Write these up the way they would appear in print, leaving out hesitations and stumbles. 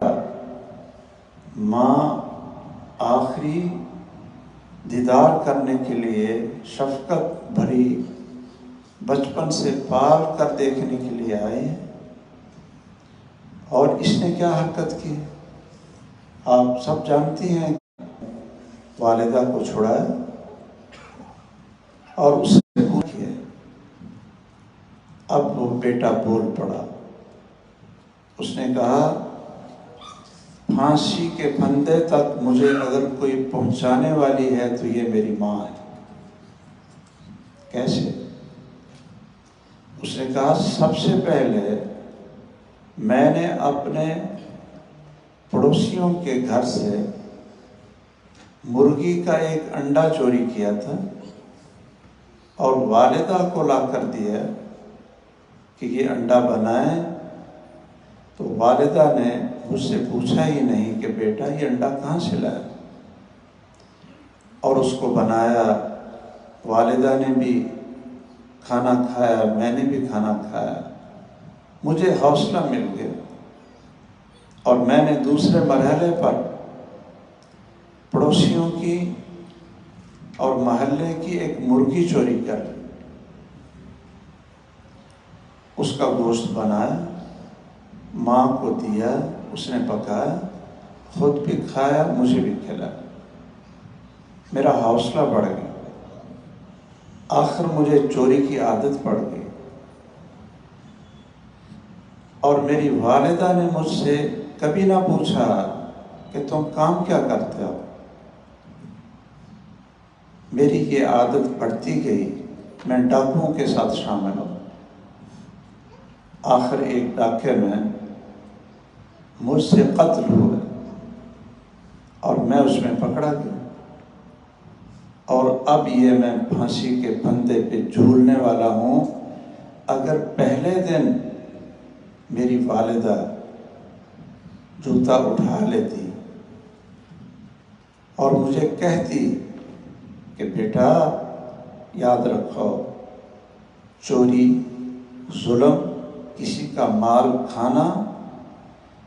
ماں آخری دیدار کرنے کے لیے شفقت بھری بچپن سے پال کر دیکھنے کے لیے آئے ہیں، اور اس نے کیا حرکت کی؟ آپ سب جانتی ہیں، والدہ کو چھڑایا اور اس سے پوچھئے۔ اب وہ بیٹا بول پڑا، اس نے کہا پھانسی کے پھندے تک مجھے اگر کوئی پہنچانے والی ہے تو یہ میری ماں ہے۔ کیسے؟ اس نے کہا سب سے پہلے میں نے اپنے پڑوسیوں کے گھر سے مرغی کا ایک انڈا چوری کیا تھا اور والدہ کو لا کر دیا کہ یہ انڈا بنائیں، تو والدہ نے مجھ سے پوچھا ہی نہیں کہ بیٹا یہ انڈا کہاں سے لایا، اور اس کو بنایا۔ والدہ نے بھی کھانا کھایا، میں نے بھی کھانا کھایا، مجھے حوصلہ مل گیا، اور میں نے دوسرے مرحلے پر پڑوسیوں کی اور محلے کی ایک مرغی چوری کر اس کا گوشت بنایا، ماں کو دیا، اس نے پکایا، خود بھی کھایا، مجھے بھی کھلایا۔ میرا حوصلہ بڑھ گیا، آخر مجھے چوری کی عادت پڑ گئی، اور میری والدہ نے مجھ سے کبھی نہ پوچھا کہ تم کام کیا کرتے ہو۔ میری یہ عادت بڑھتی گئی، میں ڈاکوؤں کے ساتھ شامل ہوں۔ آخر ایک ڈاکے میں مجھ سے قتل ہوا اور میں اس میں پکڑا گیا، اور اب یہ میں پھانسی کے پھندے پہ جھولنے والا ہوں۔ اگر پہلے دن میری والدہ جوتا اٹھا لیتی اور مجھے کہتی کہ بیٹا یاد رکھو، چوری، ظلم، کسی کا مال کھانا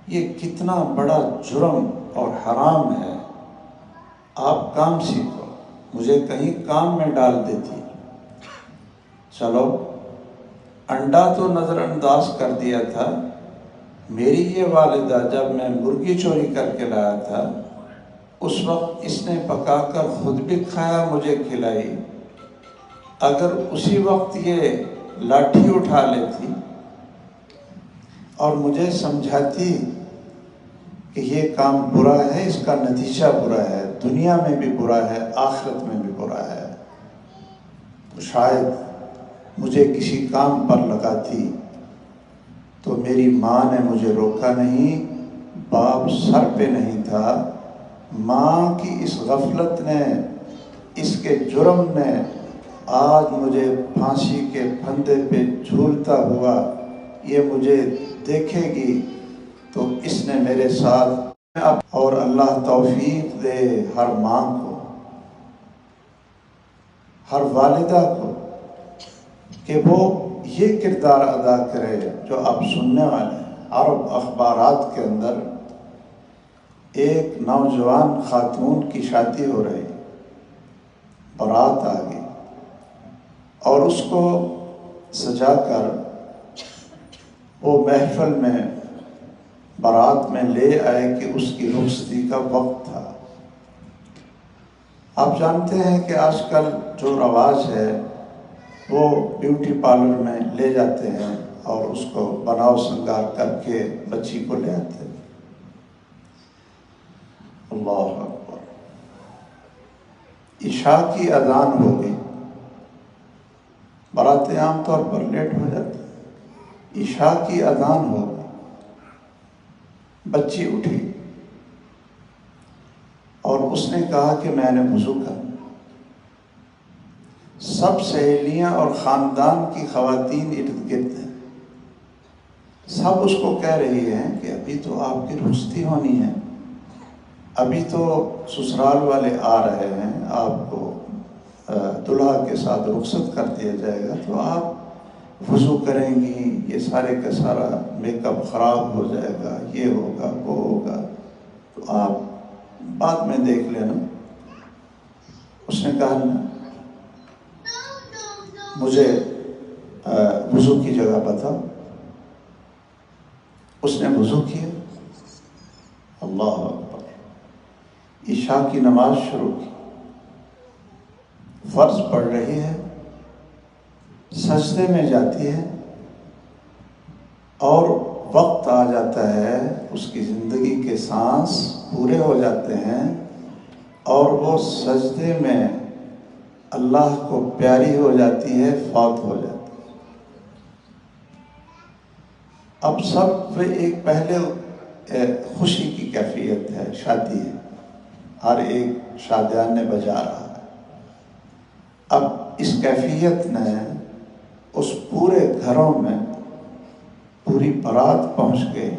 یہ کتنا بڑا جرم اور حرام ہے، آپ کام سیکھو، مجھے کہیں کام میں ڈال دیتی۔ چلو انڈا تو نظر انداز کر دیا تھا، میری یہ والدہ جب میں مرغی چوری کر کے لایا تھا اس وقت اس نے پکا کر خود بھی کھایا، مجھے کھلائی۔ اگر اسی وقت یہ لاٹھی اٹھا لیتی اور مجھے سمجھاتی کہ یہ کام برا ہے، اس کا نتیجہ برا ہے، دنیا میں بھی برا ہے، آخرت میں بھی برا ہے، تو شاید مجھے کسی کام پر لگاتی۔ تو میری ماں نے مجھے روکا نہیں، باپ سر پہ نہیں تھا، ماں کی اس غفلت نے، اس کے جرم نے آج مجھے پھانسی کے پھندے پہ جھولتا ہوا یہ مجھے دیکھے گی، تو اس نے میرے ساتھ، اور اللہ توفیق دے ہر ماں کو، ہر والدہ کو، کہ وہ یہ کردار ادا کرے جو آپ سننے والے ہیں۔ عرب اخبارات کے اندر ایک نوجوان خاتون کی شادی ہو رہی، بارات آ گئی، اور اس کو سجا کر وہ محفل میں بارات میں لے آئے کہ اس کی رخصتی کا وقت تھا۔ آپ جانتے ہیں کہ آج کل جو رواج ہے وہ بیوٹی پارلر میں لے جاتے ہیں اور اس کو بناؤ سنگار کر کے بچی کو لے آتے ہیں۔ اللہ اکبر، عشاء کی اذان ہو گئی، باراتیں عام طور پر لیٹ ہو جاتی ہیں، عشاء کی اذان ہو گئی، بچی اٹھی اور اس نے کہا کہ میں نے وضو کرنا۔ سب سہیلیاں اور خاندان کی خواتین ارد گرد ہیں، سب اس کو کہہ رہی ہیں کہ ابھی تو آپ کی رخصتی ہونی ہے، ابھی تو سسرال والے آ رہے ہیں، آپ کو دلہا کے ساتھ رخصت کر دیا جائے گا، تو آپ وضو کریں گی، یہ سارے کا سارا میک اپ خراب ہو جائے گا، یہ ہوگا وہ ہوگا۔ تو آپ بعد میں دیکھ لینا۔ اس نے کہا نا مجھے وضو کی جگہ بتاؤ۔ اس نے وضو کیا، اللہ اکبر، عشاء کی نماز شروع کی، فرض پڑھ رہی ہے، سجدے میں جاتی ہے اور وقت آ جاتا ہے، اس کی زندگی کے سانس پورے ہو جاتے ہیں اور وہ سجدے میں اللہ کو پیاری ہو جاتی ہے، فوت ہو جاتی ہے۔ اب سب ایک پہلے خوشی کی کیفیت ہے، شادی ہے، ہر ایک شادیان نے بجا رہا ہے۔ اب اس کیفیت نے اس پورے گھروں میں پوری بارات پہنچ گئی،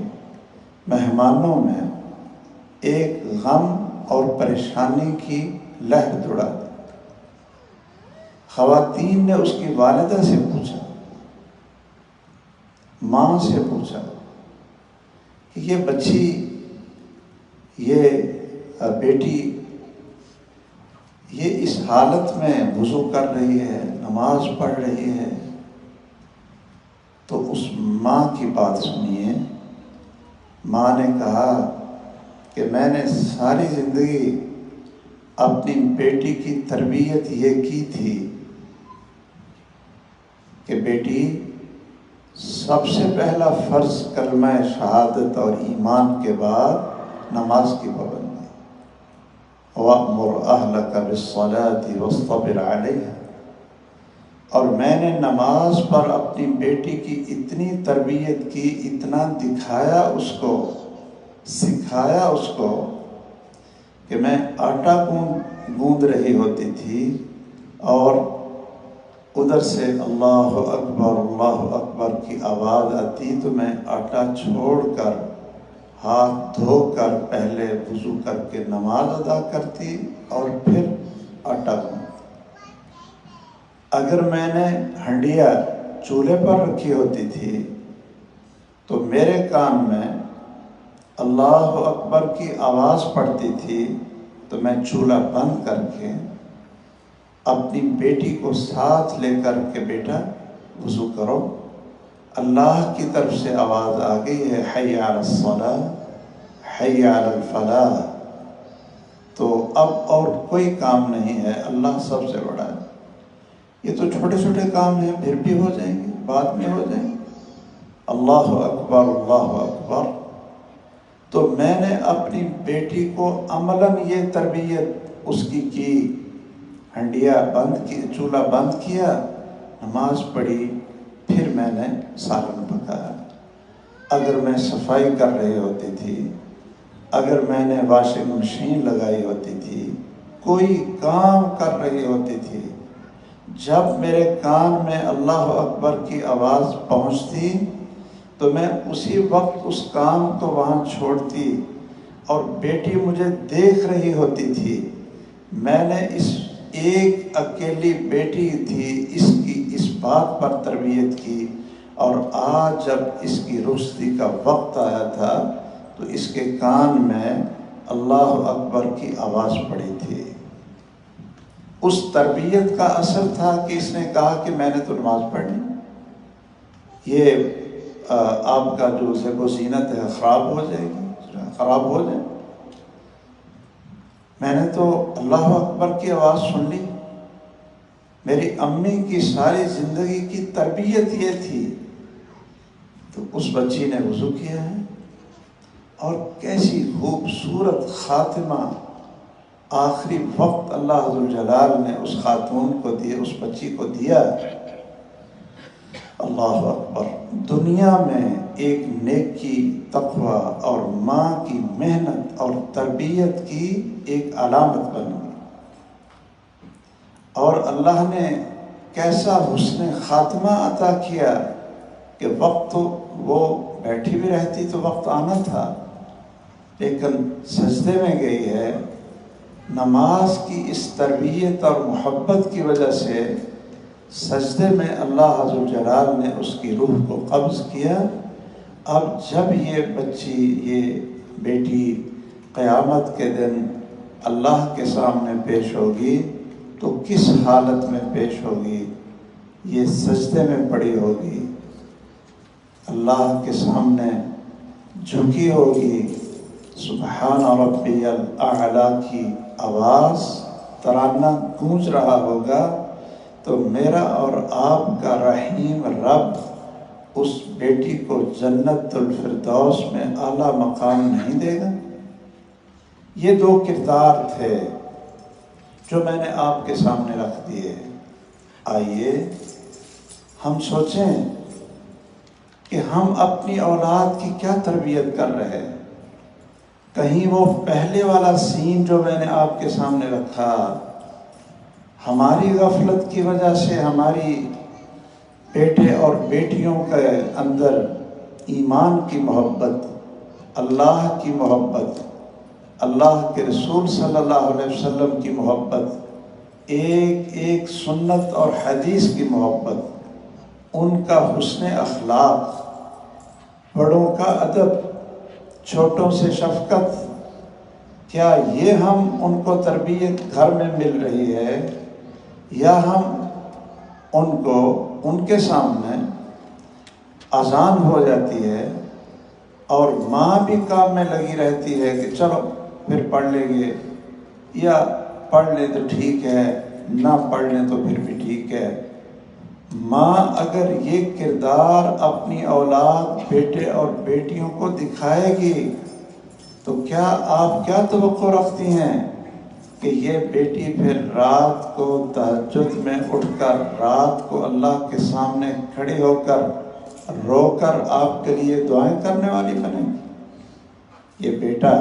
مہمانوں میں ایک غم اور پریشانی کی لہر دوڑا دی۔ خواتین نے اس کی والدہ سے پوچھا، ماں سے پوچھا کہ یہ بچی، یہ بیٹی، یہ اس حالت میں وضو کر رہی ہے، نماز پڑھ رہی ہے۔ تو اس ماں کی بات سنیے۔ ماں نے کہا کہ میں نے ساری زندگی اپنی بیٹی کی تربیت یہ کی تھی کہ بیٹی، سب سے پہلا فرض کلمہ شہادت اور ایمان کے بعد نماز کی پابندی، وَأْمُرْ أَهْلَكَ بِالصَّلَاةِ وَاصْطَبِرْ عَلَيْهَا۔ اور میں نے نماز پر اپنی بیٹی کی اتنی تربیت کی، اتنا دکھایا اس کو، سکھایا اس کو کہ میں آٹا گوندھ رہی ہوتی تھی اور ادھر سے اللہ اکبر کی آواز آتی تو میں آٹا چھوڑ کر، ہاتھ دھو کر پہلے وضو کر کے نماز ادا کرتی اور پھر آٹا گوندھتی۔ اگر میں نے ہنڈیا چولہے پر رکھی ہوتی تھی تو میرے کان میں اللہ اکبر کی آواز پڑتی تھی تو میں چولہا بند کر کے اپنی بیٹی کو ساتھ لے کر کے، بیٹا وضو کرو، اللہ کی طرف سے آواز آ گئی ہے، حی علی الصلاۃ، حی علی الفلاح۔ تو اب اور کوئی کام نہیں ہے، اللہ سب سے بڑا ہے۔ یہ تو چھوٹے چھوٹے کام ہیں، پھر بھی ہو جائیں گے، بعد میں ہو جائیں گے۔ اللہ اکبر، اللہ اکبر۔ تو میں نے اپنی بیٹی کو عملاً یہ تربیت اس کی ہنڈیا بند کی، چولہا بند کیا، نماز پڑھی، پھر میں نے سالن پکایا۔ اگر میں صفائی کر رہی ہوتی تھی، اگر میں نے واشنگ مشین لگائی ہوتی تھی، کوئی کام کر رہی ہوتی تھی، جب میرے کان میں اللہ اکبر کی آواز پہنچتی تو میں اسی وقت اس کام کو وہاں چھوڑتی، اور بیٹی مجھے دیکھ رہی ہوتی تھی۔ میں نے اس ایک اکیلی بیٹی تھی، اس کی اس بات پر تربیت کی، اور آج جب اس کی رخصتی کا وقت آیا تھا تو اس کے کان میں اللہ اکبر کی آواز پڑی تھی۔ اس تربیت کا اثر تھا کہ اس نے کہا کہ میں نے تو نماز پڑھنی، یہ آپ کا جو زیب و زینت ہے خراب ہو جائے گی، خراب ہو جائے۔ میں نے تو اللہ اکبر کی آواز سن لی۔ میری امی کی ساری زندگی کی تربیت یہ تھی۔ تو اس بچی نے وضو کیا ہے، اور کیسی خوبصورت خاتمہ، آخری وقت اللہ ذوالجلال نے اس خاتون کو دیا، اس بچی کو دیا۔ اللہ اکبر۔ دنیا میں ایک نیکی، تقوی اور ماں کی محنت اور تربیت کی ایک علامت بن گئی، اور اللہ نے کیسا حسن خاتمہ عطا کیا کہ وقت تو وہ بیٹھی بھی رہتی تو وقت آنا تھا، لیکن سجدے میں گئی ہے۔ نماز کی اس تربیت اور محبت کی وجہ سے سجدے میں اللہ ذوالجلال نے اس کی روح کو قبض کیا۔ اب جب یہ بچی، یہ بیٹی قیامت کے دن اللہ کے سامنے پیش ہوگی تو کس حالت میں پیش ہوگی؟ یہ سجدے میں پڑی ہوگی، اللہ کے سامنے جھکی ہوگی، سبحان ربی الاعلیٰ کی آواز ترانہ گونج رہا ہوگا، تو میرا اور آپ کا رحیم رب اس بیٹی کو جنت الفردوس میں اعلیٰ مقام نہیں دے گا؟ یہ دو کردار تھے جو میں نے آپ کے سامنے رکھ دیے۔ آئیے ہم سوچیں کہ ہم اپنی اولاد کی کیا تربیت کر رہے ہیں۔ کہیں وہ پہلے والا سین جو میں نے آپ کے سامنے رکھا، ہماری غفلت کی وجہ سے ہماری بیٹے اور بیٹیوں کے اندر ایمان کی محبت، اللہ کی محبت، اللہ کے رسول صلی اللہ علیہ وسلم کی محبت، ایک ایک سنت اور حدیث کی محبت، ان کا حسن اخلاق، بڑوں کا ادب، چھوٹوں سے شفقت، کیا یہ ہم ان کو تربیت گھر میں مل رہی ہے، یا ہم ان کو ان کے سامنے اذان ہو جاتی ہے اور ماں بھی کام میں لگی رہتی ہے کہ چلو پھر پڑھ لیں گے، یا پڑھ لیں تو ٹھیک ہے، نہ پڑھ لیں تو پھر بھی ٹھیک ہے۔ ماں اگر یہ کردار اپنی اولاد، بیٹے اور بیٹیوں کو دکھائے گی تو کیا آپ کیا توقع رکھتی ہیں کہ یہ بیٹی پھر رات کو تہجد میں اٹھ کر، رات کو اللہ کے سامنے کھڑی ہو کر رو کر آپ کے لیے دعائیں کرنے والی بنے گی؟ یہ بیٹا،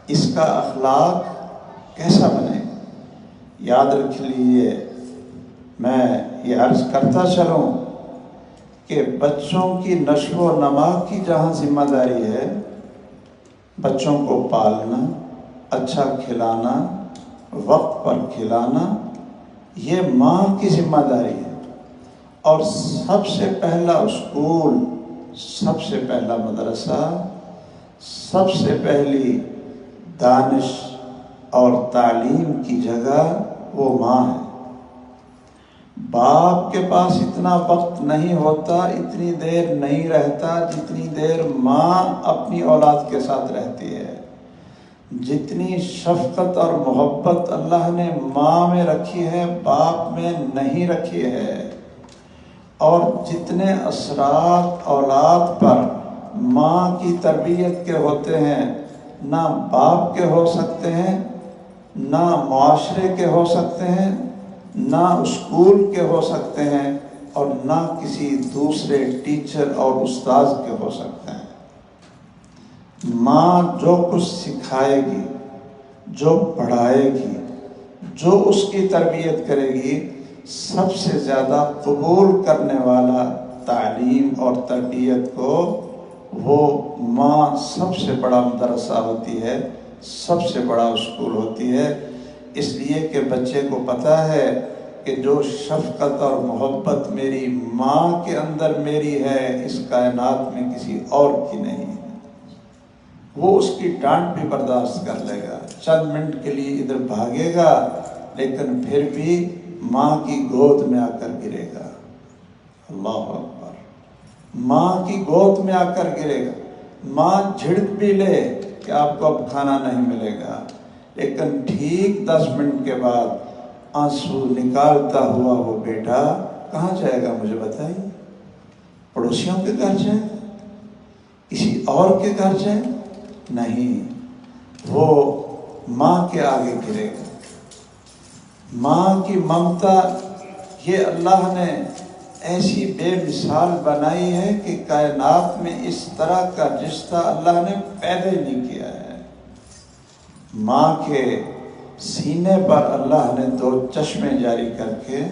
اس کا اخلاق کیسا بنے؟ یاد رکھ لیجیے، میں یہ عرض کرتا چلوں کہ بچوں کی نشو و نما کی جہاں ذمہ داری ہے، بچوں کو پالنا، اچھا کھلانا، وقت پر کھلانا، یہ ماں کی ذمہ داری ہے۔ اور سب سے پہلا اسکول، سب سے پہلا مدرسہ، سب سے پہلی دانش اور تعلیم کی جگہ وہ ماں ہے۔ باپ کے پاس اتنا وقت نہیں ہوتا، اتنی دیر نہیں رہتا جتنی دیر ماں اپنی اولاد کے ساتھ رہتی ہے۔ جتنی شفقت اور محبت اللہ نے ماں میں رکھی ہے، باپ میں نہیں رکھی ہے، اور جتنے اثرات اولاد پر ماں کی تربیت کے ہوتے ہیں، نہ باپ کے ہو سکتے ہیں، نہ معاشرے کے ہو سکتے ہیں، نہ اسکول کے ہو سکتے ہیں، اور نہ کسی دوسرے ٹیچر اور استاذ کے ہو سکتے ہیں۔ ماں جو کچھ سکھائے گی، جو پڑھائے گی، جو اس کی تربیت کرے گی، سب سے زیادہ قبول کرنے والا تعلیم اور تربیت کو وہ ماں سب سے بڑا مدرسہ ہوتی ہے، سب سے بڑا اسکول ہوتی ہے۔ اس لیے کہ بچے کو پتہ ہے کہ جو شفقت اور محبت میری ماں کے اندر میری ہے، اس کائنات میں کسی اور کی نہیں ہے۔ وہ اس کی ڈانٹ بھی برداشت کر لے گا، چند منٹ کے لیے ادھر بھاگے گا، لیکن پھر بھی ماں کی گود میں آ کر گرے گا۔ اللہ اکبر! ماں کی گود میں آ کر گرے گا۔ ماں جھڑک بھی لے کہ آپ کو اب کھانا نہیں ملے گا، لیکن ٹھیک 10 منٹ کے بعد آنسو نکالتا ہوا وہ بیٹا کہاں جائے گا؟ مجھے بتائیے۔ پڑوسیوں کے گھر جائے گا؟ کسی اور کے گھر جائے گا؟ نہیں، وہ ماں کے آگے گرے گا۔ ماں کی ممتا، یہ اللہ نے ایسی بے مثال بنائی ہے کہ کائنات میں اس طرح کا رشتہ اللہ نے پیدا ہی نہیں کیا ہے۔ ماں کے سینے پر اللہ نے 2 چشمے جاری کر کے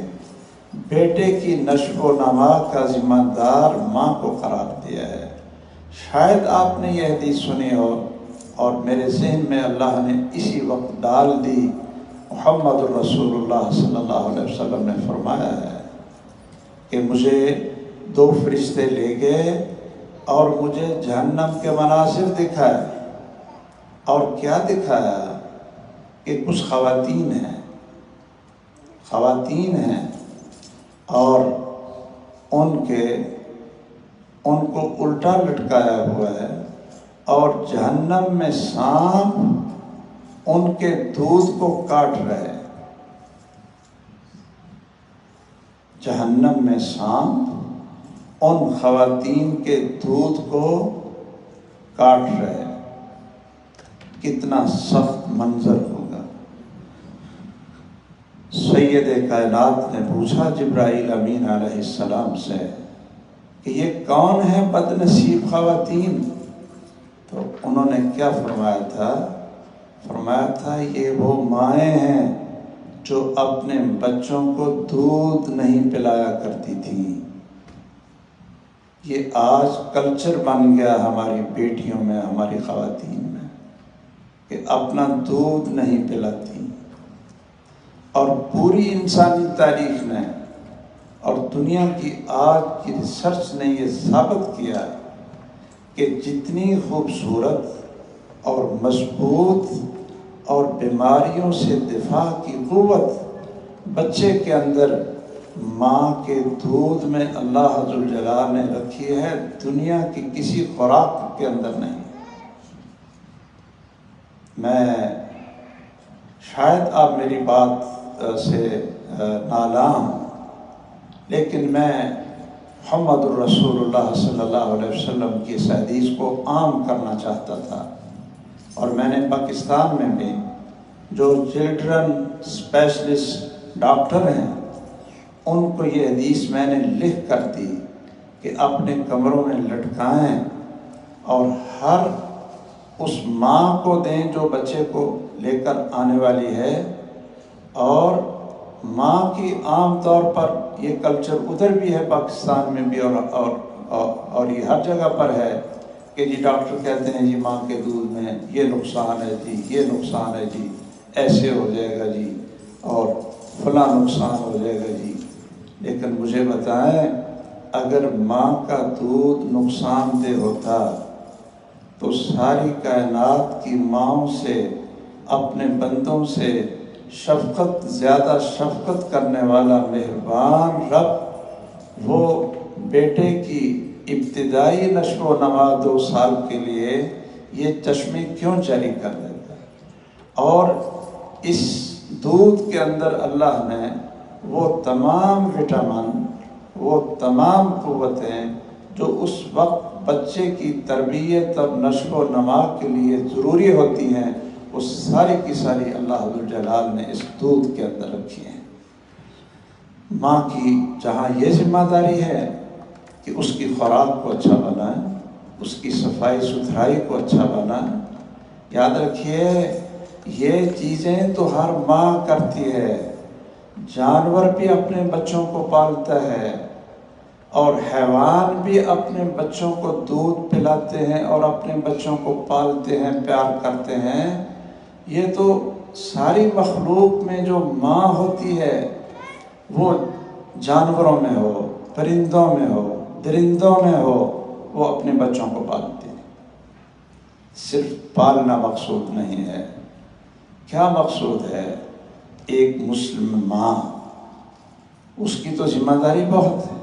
بیٹے کی نشو و نما کا ذمہ دار ماں کو قرار دیا ہے۔ شاید آپ نے یہ حدیث سنی ہو، اور میرے ذہن میں اللہ نے اسی وقت ڈال دی۔ محمد الرسول اللہ صلی اللہ علیہ وسلم نے فرمایا ہے کہ مجھے 2 فرشتے لے گئے اور مجھے جہنم کے مناظر دکھائے۔ اور کیا دکھایا کہ کچھ خواتین ہیں اور ان کو الٹا لٹکایا ہوا ہے، اور جہنم میں سانپ ان کے دودھ کو کاٹ رہے ہیں۔ جہنم میں سانپ ان خواتین کے دودھ کو کاٹ رہے ہیں۔ کتنا سخت منظر ہوگا۔ سید کائنات نے پوچھا جبرائیل امین علیہ السلام سے کہ یہ کون ہے بد نصیب خواتین؟ تو انہوں نے کیا فرمایا تھا یہ وہ مائیں ہیں جو اپنے بچوں کو دودھ نہیں پلایا کرتی تھیں۔ یہ آج کلچر بن گیا ہماری بیٹیوں میں، ہماری خواتین میں، کہ اپنا دودھ نہیں پلاتی۔ اور پوری انسانی تاریخ نے اور دنیا کی آج کی ریسرچ نے یہ ثابت کیا کہ جتنی خوبصورت اور مضبوط اور بیماریوں سے دفاع کی قوت بچے کے اندر ماں کے دودھ میں اللہ ذوالجلال نے رکھی ہے، دنیا کی کسی خوراک کے اندر نہیں۔ میں شاید آپ میری بات سے نالاں ہوں، لیکن میں محمد الرسول اللہ صلی اللہ علیہ وسلم کی اس حدیث کو عام کرنا چاہتا تھا، اور میں نے پاکستان میں بھی جو چلڈرن اسپیشلسٹ ڈاکٹر ہیں ان کو یہ حدیث میں نے لکھ کر دی کہ اپنے کمروں میں لٹکائیں اور ہر اس ماں کو دیں جو بچے کو لے کر آنے والی ہے۔ اور ماں کی عام طور پر یہ کلچر ادھر بھی ہے، پاکستان میں بھی اور یہ ہر جگہ پر ہے کہ جی ڈاکٹر کہتے ہیں جی ماں کے دودھ میں یہ نقصان ہے جی، یہ نقصان ہے جی، ایسے ہو جائے گا جی، اور فلاں نقصان ہو جائے گا جی۔ لیکن مجھے بتائیں، اگر ماں کا دودھ نقصان دہ ہوتا تو ساری کائنات کی ماؤں سے، اپنے بندوں سے زیادہ شفقت کرنے والا مہربان رب وہ بیٹے کی ابتدائی نشو و نما 2 سال کے لیے یہ چشمے کیوں جاری کر دیتا؟ اور اس دودھ کے اندر اللہ نے وہ تمام وٹامن، وہ تمام قوتیں جو اس وقت بچے کی تربیت اور نشو و نما کے لیے ضروری ہوتی ہیں، وہ ساری کی ساری اللہ ذوالجلال نے اس دودھ کے اندر رکھی ہیں۔ ماں کی جہاں یہ ذمہ داری ہے کہ اس کی خوراک کو اچھا بنائیں، اس کی صفائی ستھرائی کو اچھا بنائیں۔ یاد رکھیے یہ چیزیں تو ہر ماں کرتی ہے، جانور بھی اپنے بچوں کو پالتا ہے، اور حیوان بھی اپنے بچوں کو دودھ پلاتے ہیں اور اپنے بچوں کو پالتے ہیں، پیار کرتے ہیں۔ یہ تو ساری مخلوق میں جو ماں ہوتی ہے وہ جانوروں میں ہو، پرندوں میں ہو، درندوں میں ہو، وہ اپنے بچوں کو پالتے ہیں۔ صرف پالنا مقصود نہیں ہے، کیا مقصود ہے؟ ایک مسلم ماں، اس کی تو ذمہ داری بہت ہے،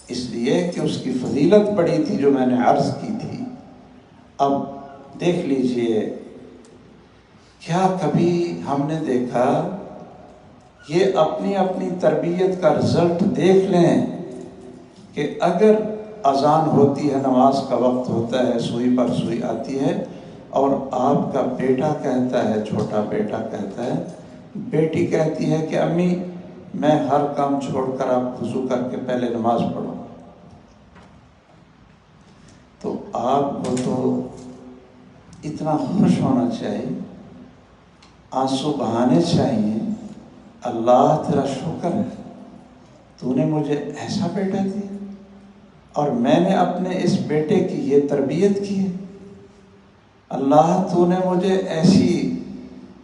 اس لیے کہ اس کی فضیلت بڑی تھی جو میں نے عرض کی تھی۔ اب دیکھ لیجئے، کیا کبھی ہم نے دیکھا یہ اپنی اپنی تربیت کا رزلٹ دیکھ لیں کہ اگر اذان ہوتی ہے، نماز کا وقت ہوتا ہے، سوئی پر سوئی آتی ہے اور آپ کا بیٹا کہتا ہے، چھوٹا بیٹا کہتا ہے، بیٹی کہتی ہے کہ امی میں ہر کام چھوڑ کر آپ وضو کر کے پہلے نماز پڑھو، تو آپ کو تو اتنا خوش ہونا چاہیے، آنسو بہانے چاہیے، اللہ تیرا شکر ہے، تو نے مجھے ایسا بیٹا دیا اور میں نے اپنے اس بیٹے کی یہ تربیت کی ہے۔ اللہ تو نے مجھے ایسی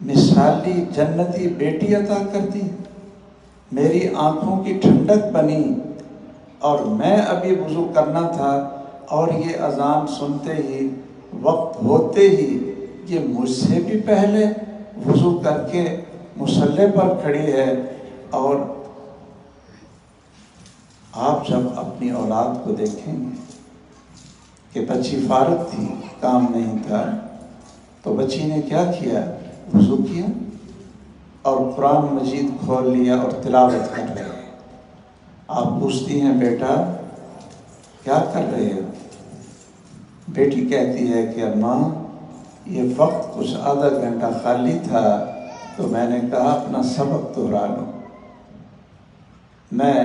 مثالی جنتی بیٹی عطا کر دی، میری آنکھوں کی ٹھنڈک بنی، اور میں ابھی وضو کرنا تھا اور یہ اذان سنتے ہی، وقت ہوتے ہی یہ مجھ سے بھی پہلے وضو کر کے مصلی پر کھڑی ہے، اور آپ جب اپنی اولاد کو دیکھیں گے کہ بچی فارغ تھی، کام نہیں تھا، تو بچی نے کیا کیا؟ وضو کیا اور قرآن مجید کھول لیا اور تلاوت کر رہے ہیں۔ آپ پوچھتی ہیں بیٹا کیا کر رہے ہو؟ بیٹی کہتی ہے کہ اماں یہ وقت کچھ آدھا گھنٹہ خالی تھا تو میں نے کہا اپنا سبق دہرا لوں، میں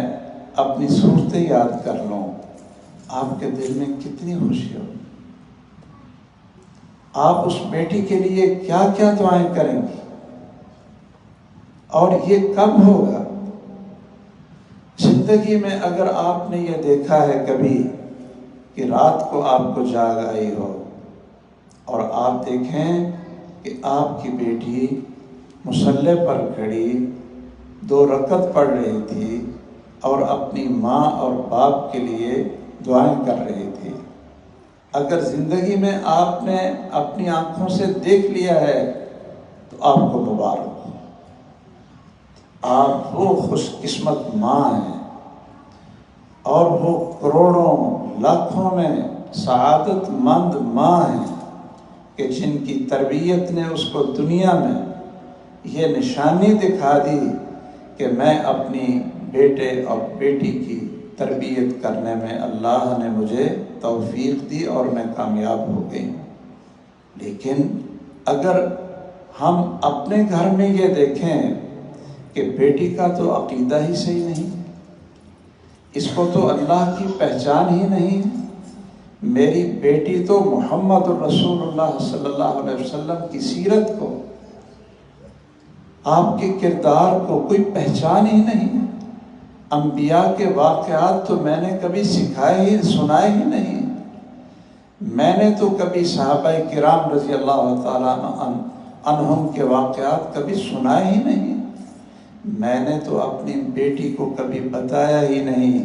اپنی صورتیں یاد کر لوں۔ آپ کے دل میں کتنی خوشی ہو، آپ اس بیٹی کے لیے کیا کیا دعائیں کریں گی، اور یہ کب ہوگا؟ زندگی میں اگر آپ نے یہ دیکھا ہے کبھی کہ رات کو آپ کو جاگ آئی ہو اور آپ دیکھیں کہ آپ کی بیٹی مصلی پر کھڑی 2 رکعت پڑھ رہی تھی اور اپنی ماں اور باپ کے لیے دعائیں کر رہی تھی، اگر زندگی میں آپ نے اپنی آنکھوں سے دیکھ لیا ہے تو آپ کو مبارک ہو، آپ وہ خوش قسمت ماں ہیں، اور وہ کروڑوں لاکھوں میں سعادت مند ماں ہیں کہ جن کی تربیت نے اس کو دنیا میں یہ نشانی دکھا دی کہ میں اپنی بیٹے اور بیٹی کی تربیت کرنے میں اللہ نے مجھے توفیق دی اور میں کامیاب ہو گئی۔ لیکن اگر ہم اپنے گھر میں یہ دیکھیں کہ بیٹی کا تو عقیدہ ہی صحیح نہیں، اس کو تو اللہ کی پہچان ہی نہیں، میری بیٹی تو محمد رسول اللہ صلی اللہ علیہ وسلم کی سیرت کو، آپ کے کردار کو کوئی پہچان ہی نہیں، انبیاء کے واقعات تو میں نے کبھی سنائے ہی نہیں، میں نے تو کبھی صحابہ کرام رضی اللہ تعالیٰ عنہم کے واقعات کبھی سنائے ہی نہیں، میں نے تو اپنی بیٹی کو کبھی بتایا ہی نہیں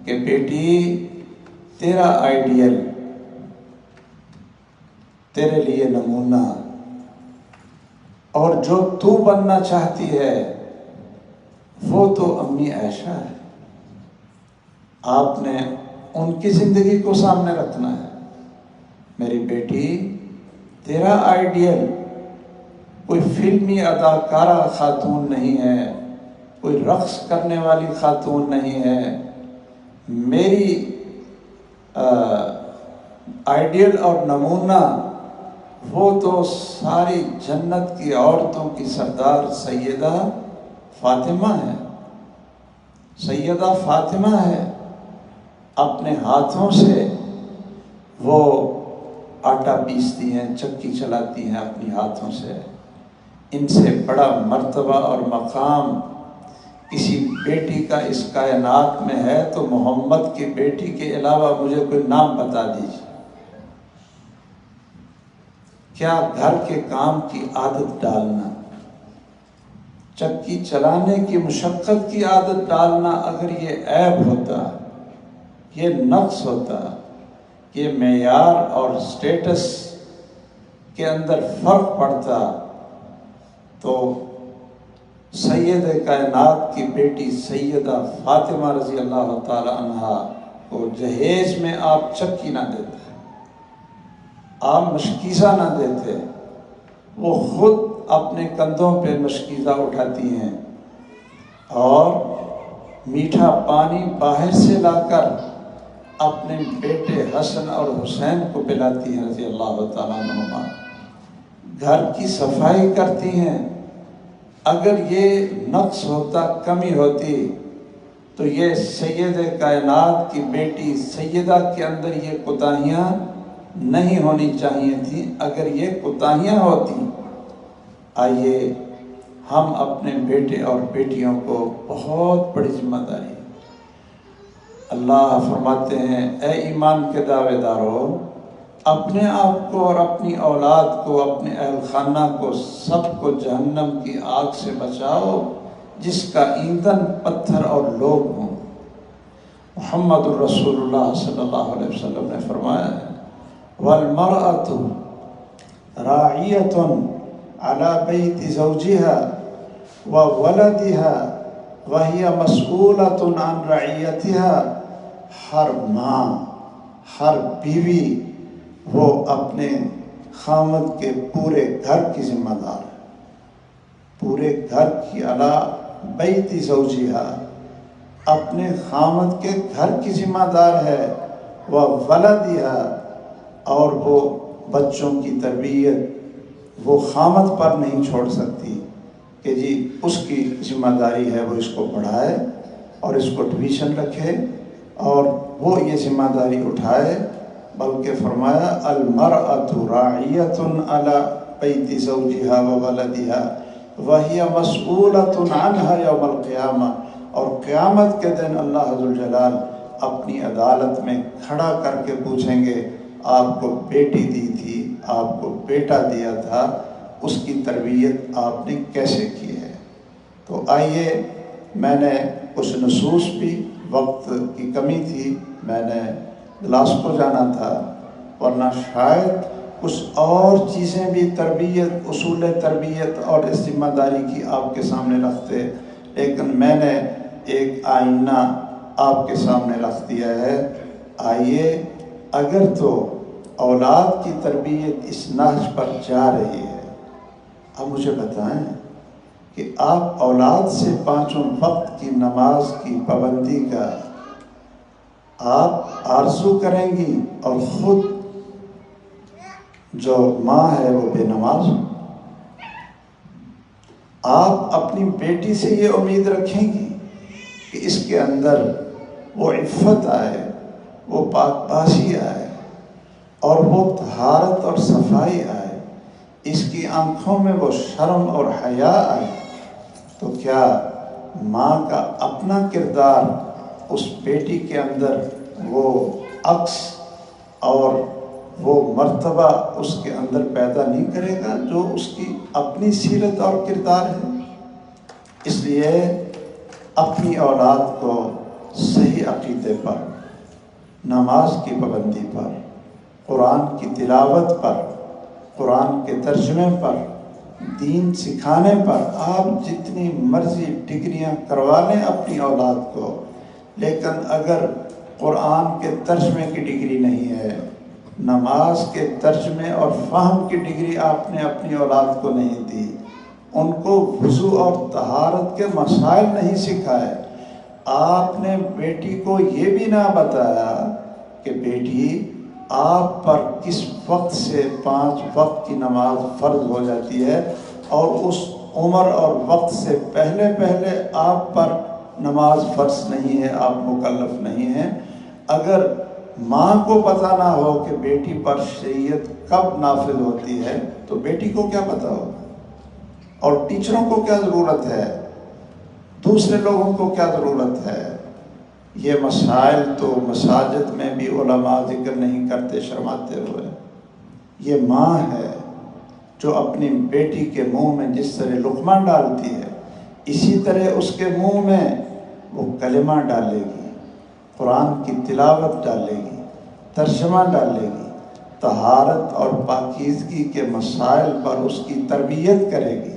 کہ بیٹی تیرا آئیڈیل، تیرے لیے نمونہ، اور جو تو بننا چاہتی ہے وہ تو امی عائشہ ہے، آپ نے ان کی زندگی کو سامنے رکھنا ہے۔ میری بیٹی تیرا آئیڈیل کوئی فلمی اداکارہ خاتون نہیں ہے، کوئی رقص کرنے والی خاتون نہیں ہے، میری آئیڈیل اور نمونہ وہ تو ساری جنت کی عورتوں کی سردار سیدہ فاطمہ ہے، سیدہ فاطمہ ہے، اپنے ہاتھوں سے وہ آٹا پیستی ہیں، چکی چلاتی ہیں اپنی ہاتھوں سے، ان سے بڑا مرتبہ اور مقام کسی بیٹی کا اس کائنات میں ہے تو محمد کی بیٹی کے علاوہ مجھے کوئی نام بتا دیجیے۔ کیا گھر کے کام کی عادت ڈالنا، چکی چلانے کی مشقت کی عادت ڈالنا، اگر یہ عیب ہوتا، یہ نقص ہوتا، یہ معیار اور سٹیٹس کے اندر فرق پڑتا، تو سید کائنات کی بیٹی سیدہ فاطمہ رضی اللہ تعالی عنہا کو جہیز میں آپ چکی نہ دیتے، آپ مشکیزہ نہ دیتے، وہ خود اپنے کندھوں پہ مشکیزہ اٹھاتی ہیں اور میٹھا پانی باہر سے لا کر اپنے بیٹے حسن اور حسین کو پلاتی ہیں رضی اللہ تعالیٰ عنہما، گھر کی صفائی کرتی ہیں۔ اگر یہ نقص ہوتا، کمی ہوتی، تو یہ سید کائنات کی بیٹی سیدہ کے اندر یہ کوتاہیاں نہیں ہونی چاہیے تھیں۔ اگر یہ کوتاہیاں ہوتی، آئیے ہم اپنے بیٹے اور بیٹیوں کو بہت بڑی ذمہ داری، اللہ فرماتے ہیں اے ایمان کے دعوے دارو، اپنے آپ کو اور اپنی اولاد کو، اپنے اہل خانہ کو، سب کو جہنم کی آگ سے بچاؤ جس کا ایندھن پتھر اور لوگ ہوں۔ محمد الرسول اللہ صلی اللہ علیہ وسلم نے فرمایا ہے وَالْمَرْأَةُ راعیتن علی بیت زوجہا و ولدہا وہی مسئولۃ عن رعیتہا، ہر ماں، ہر بیوی وہ اپنے خامد کے پورے گھر کی ذمہ دار ہے، پورے گھر کی، علی بیت زوجہا، اپنے خامد کے گھر کی ذمہ دار ہے، وہ ولدہا، اور وہ بچوں کی تربیت وہ خامد پر نہیں چھوڑ سکتی کہ جی اس کی ذمہ داری ہے وہ اس کو پڑھائے اور اس کو ٹیوشن رکھے اور وہ یہ ذمہ داری اٹھائے، بلکہ فرمایا المرأۃ راعیۃ علی بیت زوجہا و ولدہا وہی مسئولۃ عنہا یوم القیامہ، اور قیامت کے دن اللہ ذوالجلال اپنی عدالت میں کھڑا کر کے پوچھیں گے آپ کو بیٹی دی تھی، آپ کو بیٹا دیا تھا، اس کی تربیت آپ نے کیسے کی ہے؟ تو آئیے، میں نے کچھ نصوص بھی، وقت کی کمی تھی، میں نے گلاسکو جانا تھا، ورنہ شاید کچھ اور چیزیں بھی تربیت، اصول تربیت اور اس ذمہ داری کی آپ کے سامنے رکھتے، لیکن میں نے ایک آئینہ آپ کے سامنے رکھ دیا ہے۔ آئیے، اگر تو اولاد کی تربیت اس نہج پر جا رہی ہے، اب مجھے بتائیں کہ آپ اولاد سے پانچوں وقت کی نماز کی پابندی کا آپ آرزو کریں گی اور خود جو ماں ہے وہ بے نماز ہو؟ آپ اپنی بیٹی سے یہ امید رکھیں گی کہ اس کے اندر وہ عفت آئے، وہ پاک بازی آئے اور وہ طہارت اور صفائی آئے، اس کی آنکھوں میں وہ شرم اور حیا آئے؟ تو کیا ماں کا اپنا کردار اس بیٹی کے اندر وہ عکس اور وہ مرتبہ اس کے اندر پیدا نہیں کرے گا جو اس کی اپنی سیرت اور کردار ہے؟ اس لیے اپنی اولاد کو صحیح عقیدے پر، نماز کی پابندی پر، قرآن کی تلاوت پر، قرآن کے ترجمے پر، دین سکھانے پر آپ جتنی مرضی ڈگریاں کروا لیں اپنی اولاد کو، لیکن اگر قرآن کے ترجمے کی ڈگری نہیں ہے، نماز کے ترجمے اور فہم کی ڈگری آپ نے اپنی اولاد کو نہیں دی، ان کو وضو اور طہارت کے مسائل نہیں سکھائے، آپ نے بیٹی کو یہ بھی نہ بتایا کہ بیٹی آپ پر کس وقت سے 5 وقت کی نماز فرض ہو جاتی ہے، اور اس عمر اور وقت سے پہلے آپ پر نماز فرض نہیں ہے، آپ مکلف نہیں ہیں۔ اگر ماں کو پتہ نہ ہو کہ بیٹی پر شریعت کب نافذ ہوتی ہے تو بیٹی کو کیا پتہ ہوگا؟ اور ٹیچروں کو کیا ضرورت ہے؟ دوسرے لوگوں کو کیا ضرورت ہے؟ یہ مسائل تو مساجد میں بھی علماء ذکر نہیں کرتے شرماتے ہوئے۔ یہ ماں ہے جو اپنی بیٹی کے منہ میں جس طرح لقمہ ڈالتی ہے، اسی طرح اس کے منہ میں وہ کلمہ ڈالے گی، قرآن کی تلاوت ڈالے گی، ترجمہ ڈالے گی، طہارت اور پاکیزگی کے مسائل پر اس کی تربیت کرے گی۔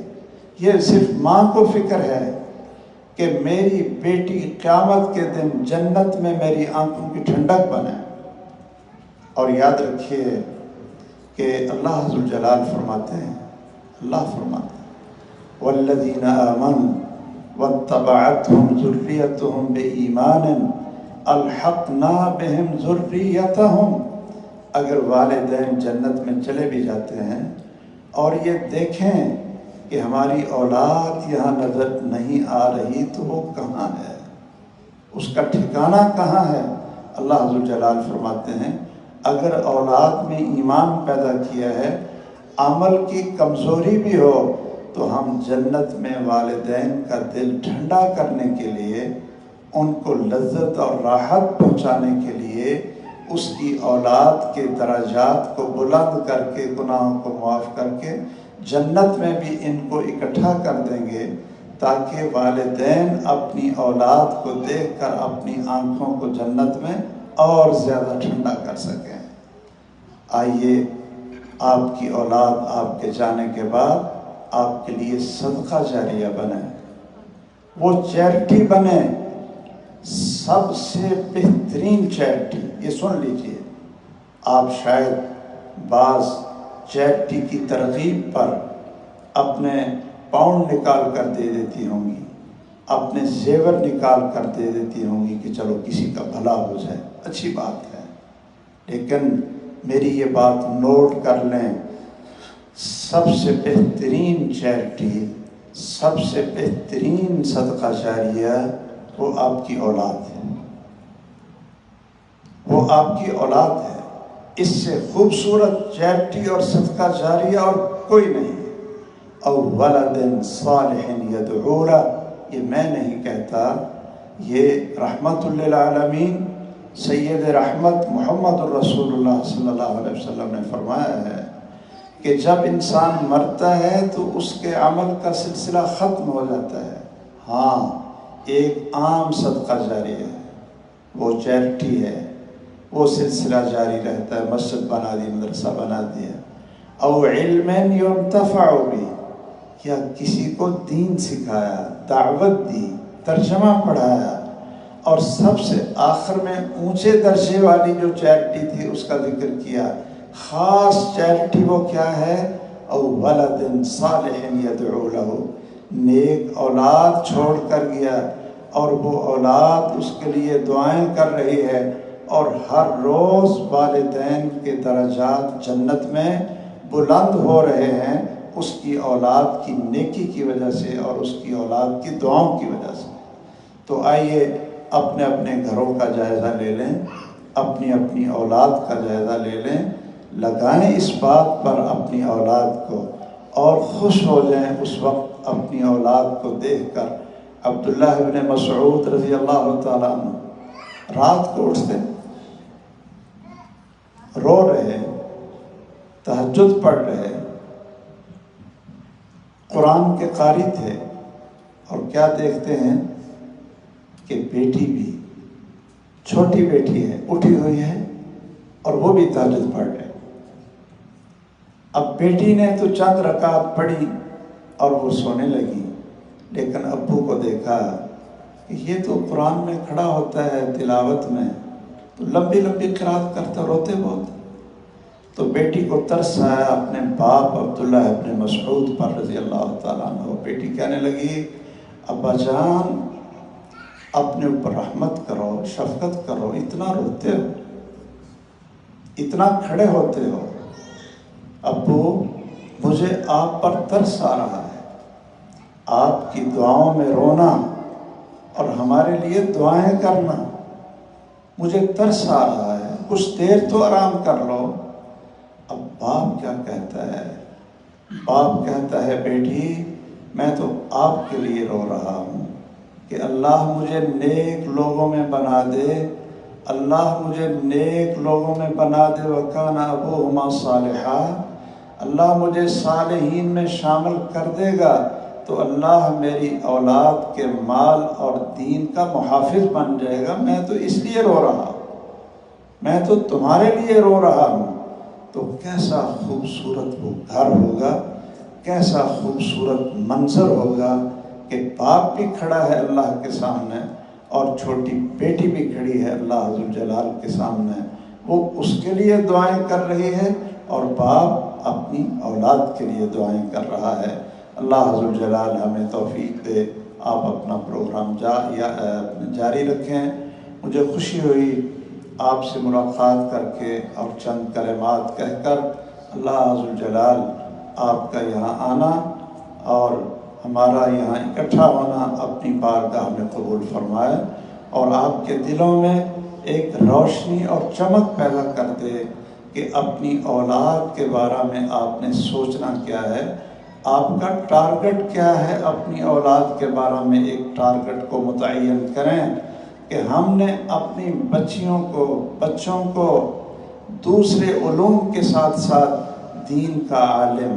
یہ صرف ماں کو فکر ہے کہ میری بیٹی قیامت کے دن جنت میں میری آنکھوں کی ٹھنڈک بنے۔ اور یاد رکھیے کہ اللہ ذوالجلال فرماتے ہیں، اللہ فرماتے ہیں والذین آمنوا واتبعتهم ذریتهم بإیمان الحقنا بهم ذریتهم، اگر والدین جنت میں چلے بھی جاتے ہیں اور یہ دیکھیں کہ ہماری اولاد یہاں نظر نہیں آ رہی تو وہ کہاں ہے، اس کا ٹھکانہ کہاں ہے؟ اللہ ذوالجلال فرماتے ہیں اگر اولاد میں ایمان پیدا کیا ہے، عمل کی کمزوری بھی ہو، تو ہم جنت میں والدین کا دل ٹھنڈا کرنے کے لیے، ان کو لذت اور راحت پہنچانے کے لیے، اس کی اولاد کے درجات کو بلند کر کے، گناہوں کو معاف کر کے جنت میں بھی ان کو اکٹھا کر دیں گے، تاکہ والدین اپنی اولاد کو دیکھ کر اپنی آنکھوں کو جنت میں اور زیادہ ٹھنڈا کر سکیں۔ آئیے آپ کی اولاد آپ کے جانے کے بعد آپ کے لیے صدقہ جاریہ بنے، وہ چیریٹی بنے، سب سے بہترین چیریٹی۔ یہ سن لیجئے، آپ شاید بعض چیریٹی کی ترغیب پر اپنے پاؤنڈ نکال کر دے دیتی ہوں گی، اپنے زیور نکال کر دے دیتی ہوں گی کہ چلو کسی کا بھلا ہو جائے، اچھی بات ہے، لیکن میری یہ بات نوٹ کر لیں، سب سے بہترین چیریٹی، سب سے بہترین صدقہ جاریہ وہ آپ کی اولاد ہے، وہ آپ کی اولاد ہے۔ اس سے خوبصورت چیریٹی اور صدقہ جاریہ اور کوئی نہیں۔ او ولد صالح یدعو لہ، یہ میں نہیں کہتا، یہ رحمت للعالمین سید رحمت محمد الرسول اللہ صلی اللہ علیہ وسلم نے فرمایا ہے کہ جب انسان مرتا ہے تو اس کے عمل کا سلسلہ ختم ہو جاتا ہے، ہاں ایک عام صدقہ جاری ہے، وہ چیریٹی ہے، وہ سلسلہ جاری رہتا ہے، مسجد بنا دی، مدرسہ بنا دیا، او علم ينتفع به، یا کسی کو دین سکھایا، دعوت دی، ترجمہ پڑھایا، اور سب سے آخر میں اونچے درجے والی جو چیریٹی تھی اس کا ذکر کیا، خاص چیریٹی وہ کیا ہے؟ او ولد صالح یدعو لہ، نیک اولاد چھوڑ کر گیا اور وہ اولاد اس کے لیے دعائیں کر رہی ہے، اور ہر روز والدین کے درجات جنت میں بلند ہو رہے ہیں اس کی اولاد کی نیکی کی وجہ سے اور اس کی اولاد کی دعاؤں کی وجہ سے۔ تو آئیے اپنے اپنے گھروں کا جائزہ لے لیں، اپنی اپنی اولاد کا جائزہ لے لیں، لگائیں اس بات پر اپنی اولاد کو، اور خوش ہو جائیں اس وقت اپنی اولاد کو دیکھ کر۔ عبداللہ ابن مسعود رضی اللہ تعالیٰ عنہ رات کو اٹھتے، رو رہے، تہجد پڑھ رہے، قرآن کے قاری تھے، اور کیا دیکھتے ہیں کہ بیٹی بھی، چھوٹی بیٹی ہے، اٹھی ہوئی ہے اور وہ بھی تہجد پڑھ رہے۔ اب بیٹی نے تو چند رکعت پڑھی اور وہ سونے لگی، لیکن ابو کو دیکھا کہ یہ تو قرآن میں کھڑا ہوتا ہے تلاوت میں، تو لمبی لمبی قرات کرتا، روتے بہت۔ تو بیٹی کو ترس آیا اپنے باپ عبداللہ ابن مسعود پر رضی اللہ تعالیٰ عنہ۔ بیٹی کہنے لگی، ابا جان اپنے اوپر رحمت کرو، شفقت کرو، اتنا روتے ہو، اتنا کھڑے ہوتے ہو۔ ابو مجھے آپ پر ترس آ رہا ہے، آپ کی دعاؤں میں رونا اور ہمارے لیے دعائیں کرنا، مجھے ترس آ رہا ہے، کچھ دیر تو آرام کر لو۔ اب باپ کیا کہتا ہے؟ باپ کہتا ہے، بیٹی میں تو آپ کے لیے رو رہا ہوں کہ اللہ مجھے نیک لوگوں میں بنا دے، اللہ مجھے نیک لوگوں میں بنا دے، وَكَانَ أَبُوهُمَا صَالِحًا، اللہ مجھے صالحین میں شامل کر دے گا تو اللہ میری اولاد کے مال اور دین کا محافظ بن جائے گا۔ میں تو اس لیے رو رہا ہوں، میں تو تمہارے لیے رو رہا ہوں۔ تو کیسا خوبصورت وہ گھر ہوگا، کیسا خوبصورت منظر ہوگا کہ باپ بھی کھڑا ہے اللہ کے سامنے اور چھوٹی بیٹی بھی کھڑی ہے اللہ ذوالجلال کے سامنے، وہ اس کے لیے دعائیں کر رہی ہے اور باپ اپنی اولاد کے لیے دعائیں کر رہا ہے۔ اللہ ذوالجلال ہمیں توفیق دے۔ آپ اپنا پروگرام جاری رکھیں۔ مجھے خوشی ہوئی آپ سے ملاقات کر کے اور چند کلمات کہہ کر۔ اللہ ذوالجلال آپ کا یہاں آنا اور ہمارا یہاں اکٹھا ہونا اپنی بارگاہ میں قبول فرمائے، اور آپ کے دلوں میں ایک روشنی اور چمک پیدا کر دے کہ اپنی اولاد کے بارے میں آپ نے سوچنا کیا ہے، آپ کا ٹارگٹ کیا ہے۔ اپنی اولاد کے بارے میں ایک ٹارگٹ کو متعین کریں کہ ہم نے اپنی بچوں کو دوسرے علوم کے ساتھ ساتھ دین کا عالم،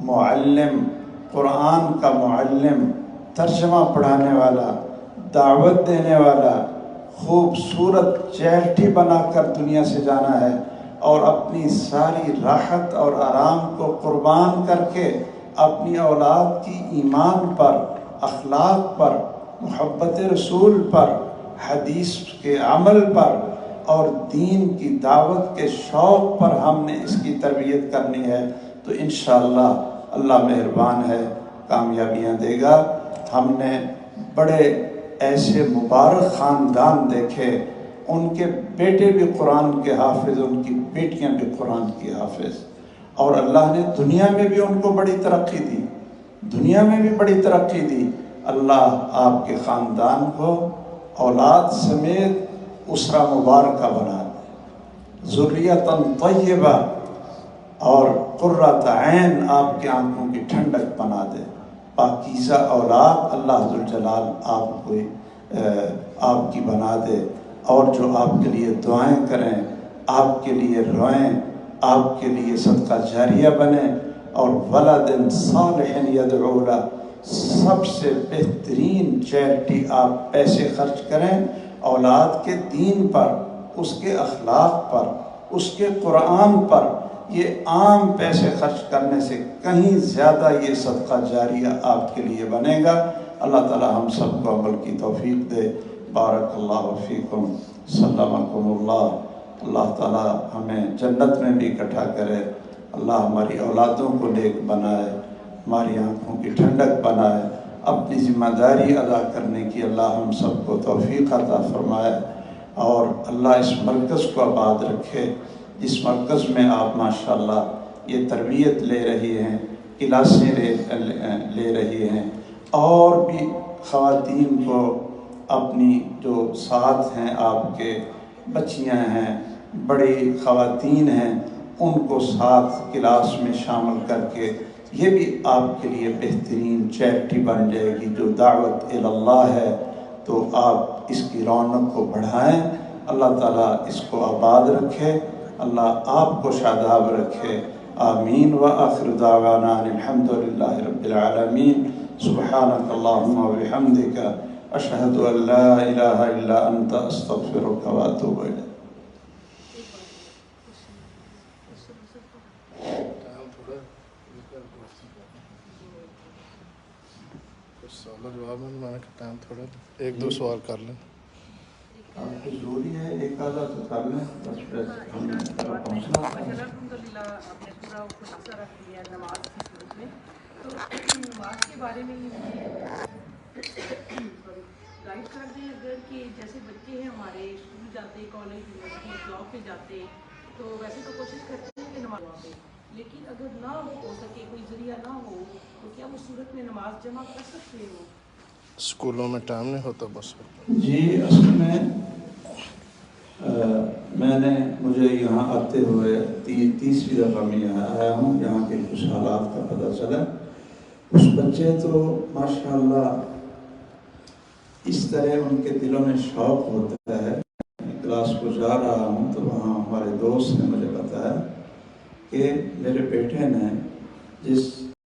معلم، قرآن کا معلم، ترجمہ پڑھانے والا، دعوت دینے والا، خوبصورت چیریٹی بنا کر دنیا سے جانا ہے۔ اور اپنی ساری راحت اور آرام کو قربان کر کے اپنی اولاد کی ایمان پر، اخلاق پر، محبت رسول پر، حدیث کے عمل پر اور دین کی دعوت کے شوق پر ہم نے اس کی تربیت کرنی ہے، تو انشاءاللہ اللہ مہربان ہے، کامیابیاں دے گا۔ ہم نے بڑے ایسے مبارک خاندان دیکھے، ان کے بیٹے بھی قرآن کے حافظ، ان کی بیٹیاں بھی قرآن کی حافظ، اور اللہ نے دنیا میں بھی ان کو بڑی ترقی دی، دنیا میں بھی بڑی ترقی دی۔ اللہ آپ کے خاندان کو اولاد سمیت اسرہ مبارکہ بنا دے، ذریۃ طیبہ اور قرۃ عین آپ کی آنکھوں کی ٹھنڈک بنا دے، پاکیزہ اولاد اللہ ذوالجلال آپ کی بنا دے، اور جو آپ کے لیے دعائیں کریں، آپ کے لیے روئیں، آپ کے لیے صدقہ جاریہ بنیں، اور ولد صالح یدعو لہ، سب سے بہترین چیریٹی آپ پیسے خرچ کریں اولاد کے دین پر، اس کے اخلاق پر، اس کے قرآن پر۔ یہ عام پیسے خرچ کرنے سے کہیں زیادہ یہ صدقہ جاریہ آپ کے لیے بنے گا۔ اللہ تعالی ہم سب کو عمل کی توفیق دے۔ بارک اللہ فیکم، سلمکم اللہ۔ اللہ تعالی ہمیں جنت میں بھی اکٹھا کرے، اللہ ہماری اولادوں کو نیک بنائے، ہماری آنکھوں کی ٹھنڈک بنائے، اپنی ذمہ داری ادا کرنے کی اللہ ہم سب کو توفیق عطا فرمائے، اور اللہ اس مرکز کو آباد رکھے، جس مرکز میں آپ ماشاءاللہ یہ تربیت لے رہی ہیں، کلاسیں لے رہی ہیں، اور بھی خواتین کو اپنی جو ساتھ ہیں، آپ کے بچیاں ہیں، بڑی خواتین ہیں، ان کو ساتھ کلاس میں شامل کر کے یہ بھی آپ کے لیے بہترین چیریٹی بن جائے گی، جو دعوت اللہ ہے۔ تو آپ اس کی رونق کو بڑھائیں، اللہ تعالیٰ اس کو آباد رکھے، اللہ آپ کو شاداب رکھے، آمین۔ وآخر دعوانا الحمدللہ رب العالمین۔ سبحانک اللہم وبحمدک، اشہد ان لا الہ الا انت، استغفرک واتوب الیک۔ سوال جواب میں نے کہا ٹائم تھوڑا، ایک دو سوال کر لیں۔ آپ کو ضروری ہے ایک آدھا تو کر لیں، بس پھر ہم نے پہنچنا تھا۔ الحمدللہ آپ نے پورا خلاصہ رکھ دیا نماز کی صورت میں، تو نماز کے بارے میں ہی مجھے گائڈ کر دیں اگر، کہ جیسے بچے ہیں ہمارے اسکول جاتے، کالج، یونیورسٹی، جاب پہ جاتے، تو ویسے تو کوشش کرتے ہیں کہ نماز وہاں پہ، لیکن اگر نہ ہو سکے، کوئی ذریعہ نہ ہو، تو کیا وہ صورت میں نماز جمع کر سکتے ہو؟ اسکولوں میں ٹائم نہیں ہوتا بس۔ جی اصل میں مجھے یہاں آتے ہوئے تیسری دفعہ میں یہاں آیا ہوں، یہاں کے کچھ حالات کا پتہ چلا۔ کچھ بچے تو ماشاءاللہ اس طرح ان کے دلوں میں شوق ہوتا ہے۔ کلاس کو جا رہا ہوں تو وہاں ہمارے دوست نے مجھے بتایا کہ میرے بیٹے نے جس